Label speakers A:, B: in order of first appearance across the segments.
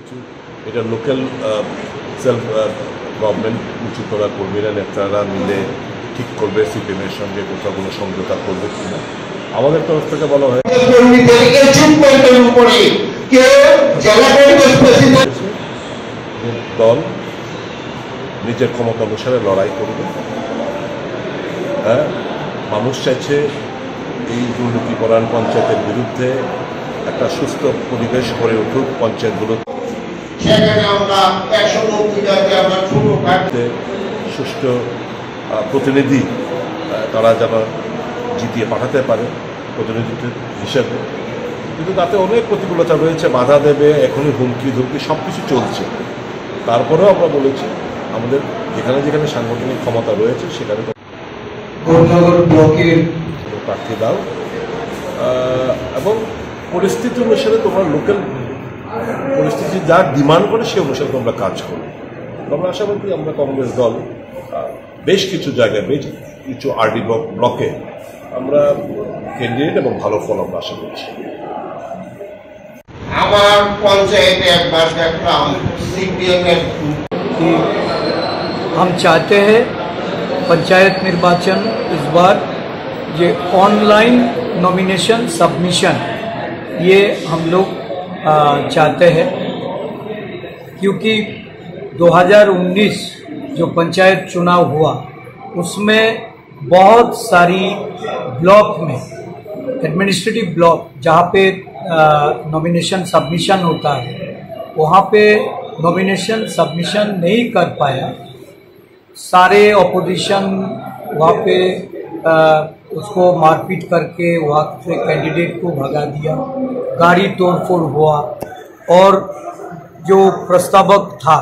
A: কিছু এটা local self government উঁচুতলা কর্মীরা নেতারা মিলে ঠিক করবে সিপিএমের সঙ্গে কোথাও কোনো সমঝোতা করবে কিনা। আমাদের তরফ থেকে বলা হয় দল নিজের ক্ষমতা অনুসারে লড়াই করবে। হ্যাঁ, মানুষ চাইছে এই দুর্নীতিপরায়ণ পঞ্চায়েতের বিরুদ্ধে একটা সুস্থ পরিবেশ গড়ে উঠুক, পঞ্চায়েতগুলো সুষ্ঠু প্রতিনিধি তারা যেন জিতিয়ে পাঠাতে পারে প্রতিনিধিত্ব হিসেবে। কিন্তু তাতে অনেক প্রতিকূলতা রয়েছে, বাধা দেবে, এখনই হুমকি ধুমকি সব কিছু চলছে। তারপরেও আমরা বলেছি আমাদের যেখানে যেখানে সাংগঠনিক ক্ষমতা রয়েছে সেখানে প্রার্থী দাও এবং পরিস্থিতি অনুসারে তোমরা লোকাল পরিস্থিতি যা ডিমান্ড করে সে অনুসারে তোমরা কাজ করো। আমরা আশাবাদী আমরা কংগ্রেস দল বেশ কিছু জায়গায় বেশ কিছু আরডি ব্লকে আমরা ক্যান্ডিডেট এবং ভালো ফল আমরা আশা করছি।
B: আমার पंचायत एक बार देखलाम सीपीएम
C: कि हम चाहते हैं पंचायत निर्वाचन इस बार ये ऑनलाइन नॉमिनेशन सबमिशन ये हम लोग चाहते हैं, क्योंकि 2019 जो पंचायत चुनाव हुआ उसमें बहुत सारी ब्लॉक में एडमिनिस्ट्रेटिव ब्लॉक जहाँ पे नॉमिनेशन सबमिशन होता है वहाँ पे नॉमिनेशन सबमिशन नहीं कर पाया। सारे ऑपोजिशन वहाँ पे उसको मारपीट करके वहाँ से कैंडिडेट को भगा दिया, गाड़ी तोड़फोड़ हुआ और जो प्रस्तावक था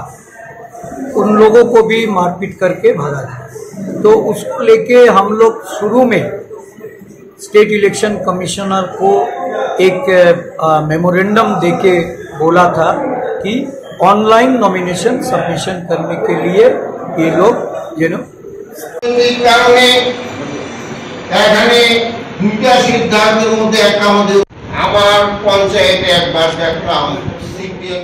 C: उन लोगों को भी मारपीट करके भगा दिया। तो उसको लेके हम लोग शुरू में स्टेट इलेक्शन कमिश्नर को एक मेमोरेंडम देके बोला था कि ऑनलाइन नॉमिनेशन सबमिशन करने के लिए ये लोग
B: আমার পঞ্চায়েতে একবার দেখলাম সিপিএম